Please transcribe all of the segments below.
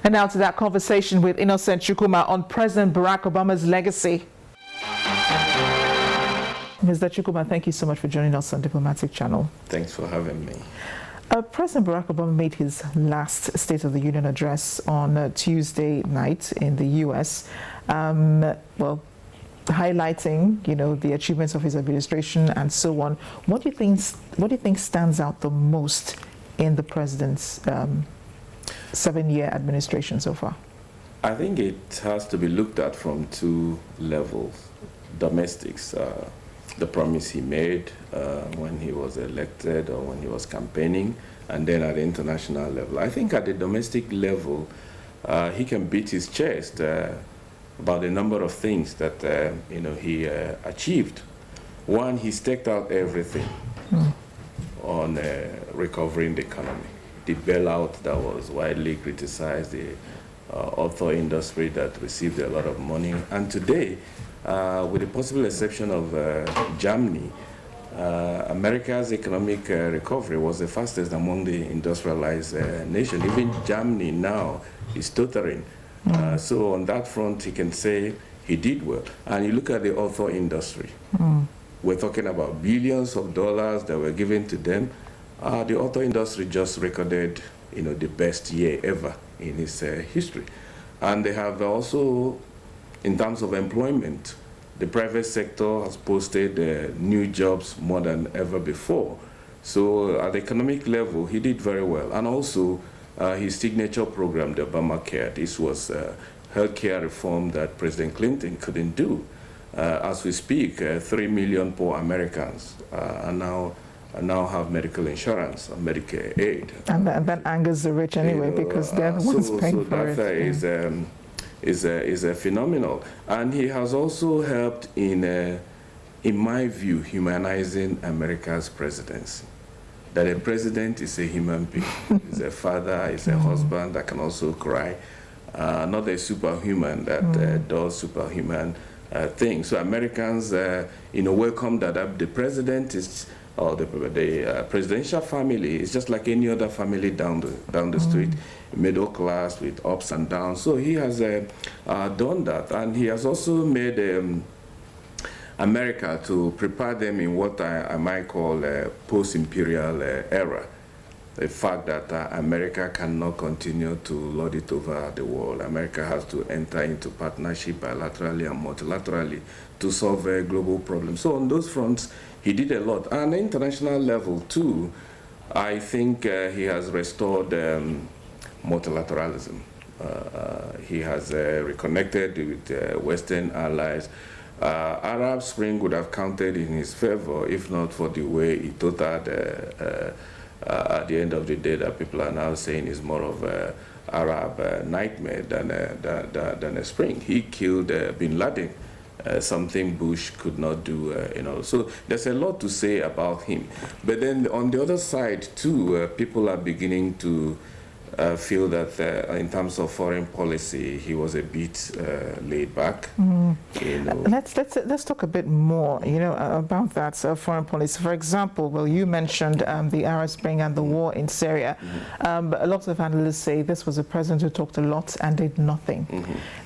And now to that conversation with Innocent Chukwuma on President Barack Obama's legacy. Mr. Chukwuma, thank you so much for joining us on Diplomatic Channel. Thanks for having me. President Barack Obama made his last State of the Union address on Tuesday night in the U.S. Well, highlighting, the achievements of his administration and so on. What do you think stands out the most in the president's 7-year administration so far? I think it has to be looked at from two levels. Domestics, the promise he made when he was elected or when he was campaigning, and then at the international level. I think at the domestic level, he can beat his chest about the number of things that he achieved. One, he staked out everything on recovering the economy. The bailout that was widely criticized, the auto industry that received a lot of money. And today, with the possible exception of Germany, America's economic recovery was the fastest among the industrialized nations. Even Germany now is tottering. So on that front, he can say he did well. And you look at the auto industry. We're talking about billions of dollars that were given to them. The auto industry just recorded, the best year ever in its history. And they have also, in terms of employment, the private sector has posted new jobs more than ever before. So at the economic level, he did very well. And also, his signature program, the Obamacare, this was healthcare reform that President Clinton couldn't do. As we speak, 3 million poor Americans now have medical insurance and Medicare aid. And that angers the rich anyway, because they're the ones paying for it. Is phenomenal. And he has also helped in my view, humanizing America's presidency. That a president is a human being, is a father, is a husband that can also cry, not a superhuman that does superhuman things. So Americans, welcome that the president is, or the presidential family is just like any other family down the street, middle class with ups and downs. So he has done that, and he has also made America to prepare them in what I might call a post-imperial era. The fact that America cannot continue to lord it over the world. America has to enter into partnership bilaterally and multilaterally to solve global problems. So on those fronts, he did a lot. And at international level too, I think he has restored multilateralism. He has reconnected with Western allies. Arab Spring would have counted in his favor if not for the way he tottered at the end of the day, that people are now saying is more of an Arab nightmare than a spring. He killed bin Laden, something Bush could not do, So there's a lot to say about him. But then on the other side too, people are beginning to feel that in terms of foreign policy, he was a bit laid back. Let's talk a bit more, about that foreign policy. For example, well, you mentioned the Arab Spring and the war in Syria. But a lot of analysts say this was a president who talked a lot and did nothing.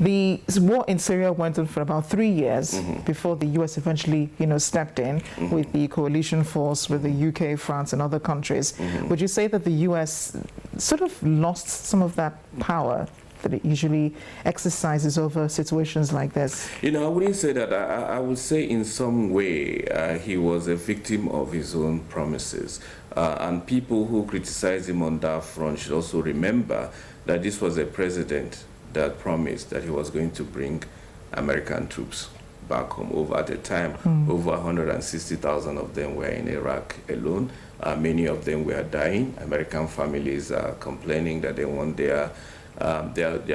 The war in Syria went on for about 3 years before the U.S. eventually, stepped in with the coalition force with the UK, France, and other countries. Would you say that the U.S. sort of lost some of that power that it usually exercises over situations like this? I wouldn't say that. I would say in some way he was a victim of his own promises. And people who criticize him on that front should also remember that this was a president that promised that he was going to bring American troops back home. Over at the time, over 160,000 of them were in Iraq alone. Many of them were dying. American families are complaining that they want their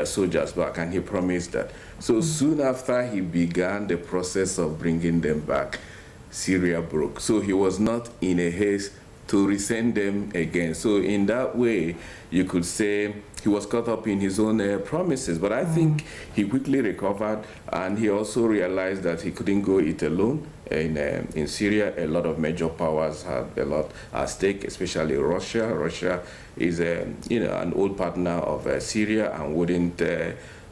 soldiers back, and he promised that. So soon after he began the process of bringing them back, Syria broke. So he was not in a haste to resend them again. So in that way, you could say he was caught up in his own promises. But I think he quickly recovered, and he also realized that he couldn't go it alone. In Syria, a lot of major powers have a lot at stake, especially Russia. Russia is an old partner of Syria and wouldn't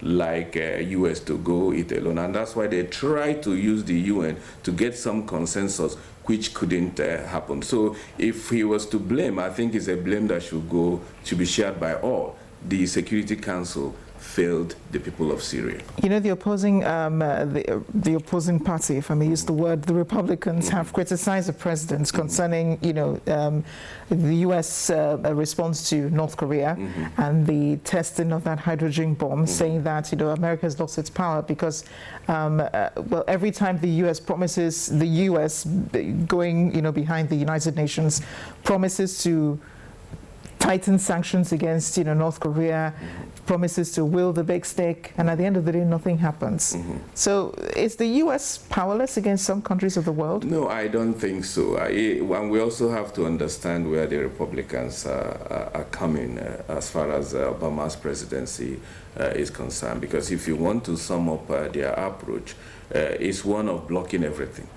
like U.S. to go it alone. And that's why they tried to use the UN to get some consensus, which couldn't happen. So if he was to blame, I think it's a blame that should be shared by all. The Security Council failed the people of Syria. You know, the opposing party, if I may use the word, the Republicans have criticized the president concerning, the U.S. response to North Korea and the testing of that hydrogen bomb, saying that, America has lost its power because, well, every time the U.S. promises, the U.S. going, behind the United Nations, promises to tighten sanctions against, North Korea, promises to wield the big stick, and at the end of the day, nothing happens. So is the U.S. powerless against some countries of the world? No, I don't think so. And we also have to understand where the Republicans are coming as far as Obama's presidency is concerned. Because if you want to sum up their approach, it's one of blocking everything.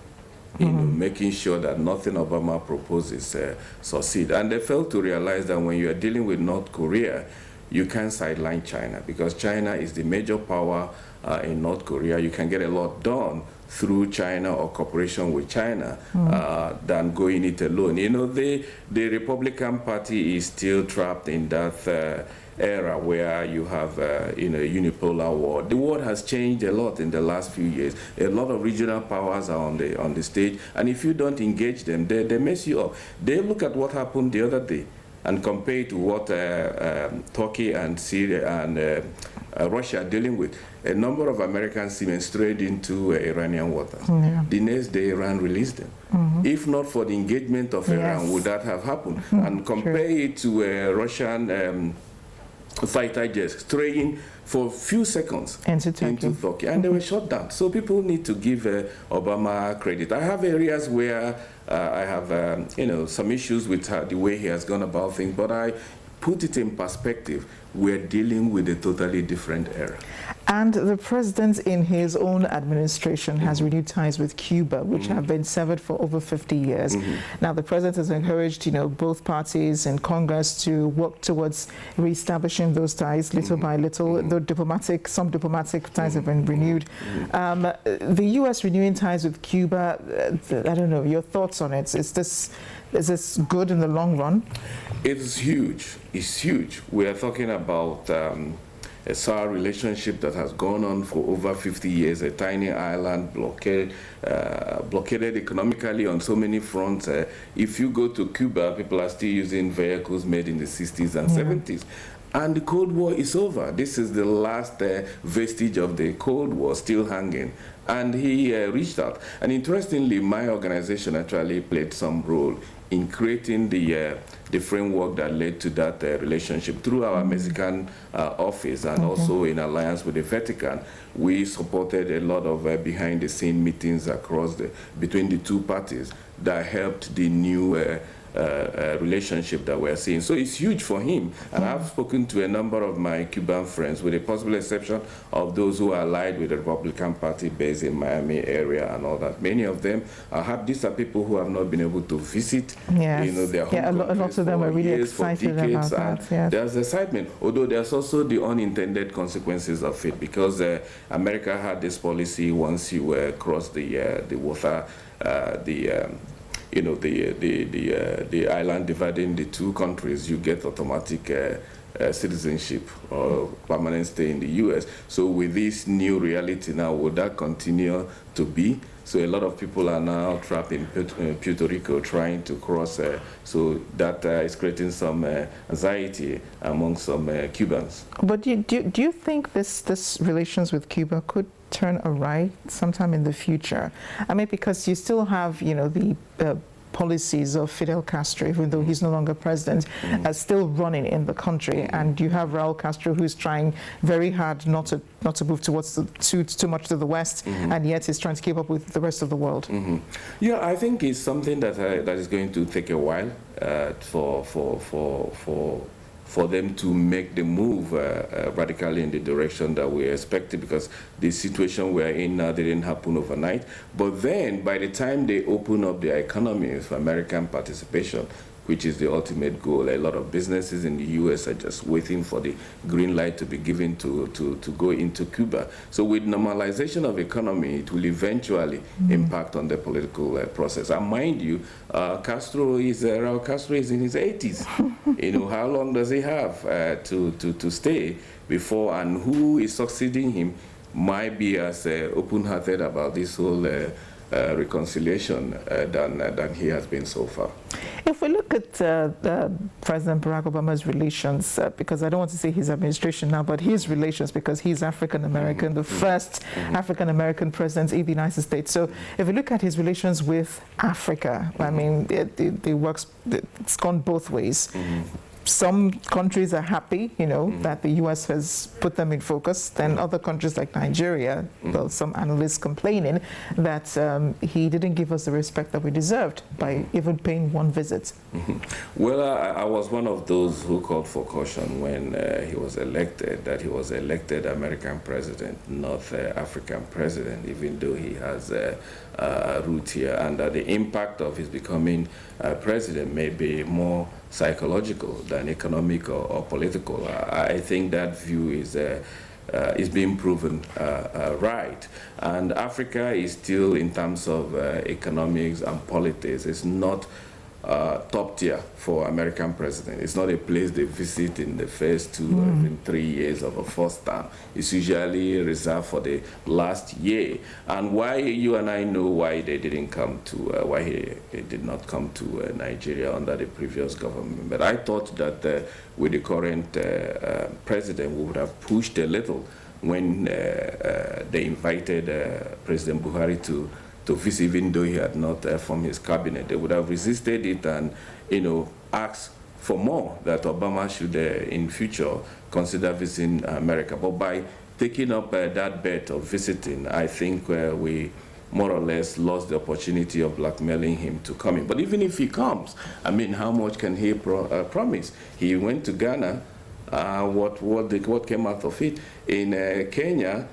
Making sure that nothing Obama proposes succeed. And they failed to realize that when you are dealing with North Korea, you can't sideline China, because China is the major power in North Korea. You can get a lot done through China or cooperation with China than going it alone. The Republican Party is still trapped in that era where you have unipolar world. The world has changed a lot in the last few years. A lot of regional powers are on the stage, and if you don't engage them, they mess you up. They look at what happened the other day and compare it to what Turkey and Syria and Russia are dealing with. A number of American seamen strayed into Iranian waters. The next day, Iran released them. If not for the engagement of Iran, would that have happened? And compare it to Russian fighter jets straying for a few seconds into Turkey, and they were shot down. So people need to give Obama credit. I have areas where I have some issues with the way he has gone about things, but I put it in perspective. We're dealing with a totally different era. And the president in his own administration has renewed ties with Cuba, which have been severed for over 50 years. Now, the president has encouraged, both parties in Congress to work towards reestablishing those ties little by little. Some diplomatic ties have been renewed. The U.S. renewing ties with Cuba, I don't know, your thoughts on it. Is this good in the long run? It's huge. It's huge. We are talking about a sour relationship that has gone on for over 50 years, a tiny island blockaded economically on so many fronts. If you go to Cuba, people are still using vehicles made in the 60s and 70s. And the Cold War is over. This is the last vestige of the Cold War still hanging. And he reached out. And interestingly, my organization actually played some role in creating the framework that led to that relationship through our Mexican office, and also in alliance with the Vatican. We supported a lot of behind-the-scene meetings between the two parties that helped the new relationship that we're seeing. So it's huge for him. And I've spoken to a number of my Cuban friends, with the possible exception of those who are allied with the Republican Party based in Miami area and all that. Many of them these are people who have not been able to visit their home a lot of them are really excited about that. Yes. There's excitement, although there's also the unintended consequences of it, because America had this policy: once you cross the water, the island dividing the two countries, you get automatic citizenship or permanent stay in the U.S. So with this new reality now, would that continue to be? So a lot of people are now trapped in Puerto Rico trying to cross. So that is creating some anxiety among some Cubans. But do you think this relations with Cuba could turn awry sometime in the future? I mean, because you still have, the policies of Fidel Castro, even though he's no longer president, are still running in the country. And you have Raul Castro, who's trying very hard not to move towards too much to the West, and yet is trying to keep up with the rest of the world. Yeah, I think it's something that is going to take a while for them to make the move radically in the direction that we expected, because the situation we're in now didn't happen overnight. But then, by the time they open up their economy for American participation, which is the ultimate goal, a lot of businesses in the U.S. are just waiting for the green light to be given to go into Cuba. So with normalization of economy, it will eventually impact on the political process. And mind you, Raul Castro is in his 80s. You know, how long does he have to stay before, and who is succeeding him might be as open-hearted about this whole reconciliation than he has been so far. If we look at President Barack Obama's relations, because I don't want to say his administration now, but his relations, because he's African-American, the first African-American president in the United States. So if we look at his relations with Africa, I mean, it's gone both ways. Some countries are happy, you know, that the U.S. has put them in focus. Then other countries like Nigeria, well, some analysts complaining that he didn't give us the respect that we deserved by even paying one visit. Well, I was one of those who called for caution when he was elected, that he was elected American president, not African president, even though he has a root here, and that the impact of his becoming president may be more psychological than economic or political. I think that view is being proven right. And Africa is still, in terms of economics and politics, is not top tier for American president. It's not a place they visit in the first 2 or even 3 years of a first term. It's usually reserved for the last year. And why, you and I know why they didn't come to, why he did not come to Nigeria under the previous government. But I thought that with the current president, we would have pushed a little when they invited President Buhari to visit, even though he had not formed his cabinet. They would have resisted it and, you know, asked for more, that Obama should, in future, consider visiting America. But by taking up that bet of visiting, I think we more or less lost the opportunity of blackmailing him to come in. But even if he comes, I mean, how much can he promise? He went to Ghana. What came out of it? In Kenya,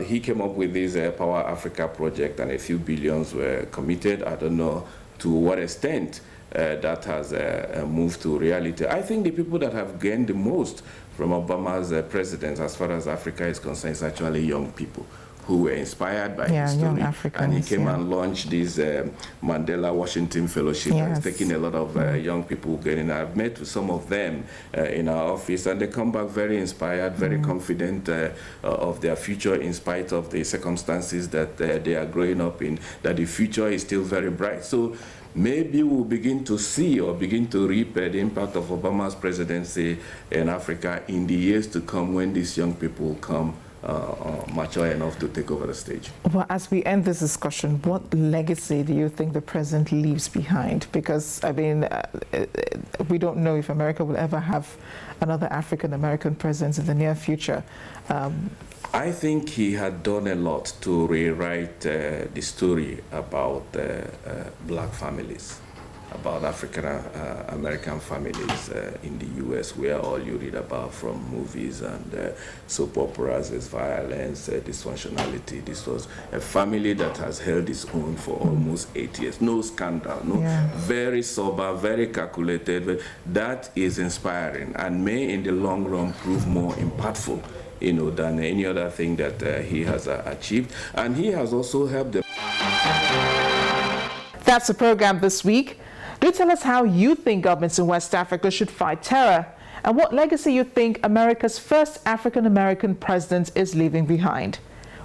he came up with this Power Africa project, and a few billions were committed. I don't know to what extent that has moved to reality. I think the people that have gained the most from Obama's presidency, as far as Africa is concerned, is actually young people who were inspired by his story. And he came and launched this Mandela Washington Fellowship. It's taking a lot of young people getting. I've met with some of them in our office, and they come back very inspired, very confident of their future, in spite of the circumstances that they are growing up in, that the future is still very bright. So maybe we'll begin to see or begin to reap the impact of Obama's presidency in Africa in the years to come, when these young people come mature enough to take over the stage. Well, as we end this discussion, what legacy do you think the president leaves behind? Because, I mean, we don't know if America will ever have another African-American president in the near future. I think he had done a lot to rewrite the story about black families, about African-American families in the U.S., where all you read about from movies and soap operas is violence, dysfunctionality. This was a family that has held its own for almost 8 years. No scandal, very sober, very calculated. But that is inspiring and may in the long run prove more impactful, you know, than any other thing that he has achieved. And he has also helped them. That's the program this week. Do tell us how you think governments in West Africa should fight terror, and what legacy you think America's first African-American president is leaving behind.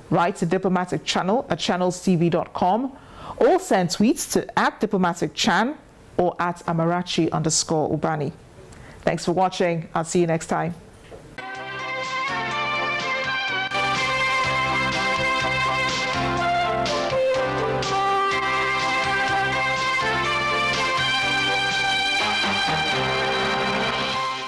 Write to Diplomatic Channel at channelstv.com, or send tweets to @diplomaticchan or @Amarachi_Ubani. Thanks for watching. I'll see you next time.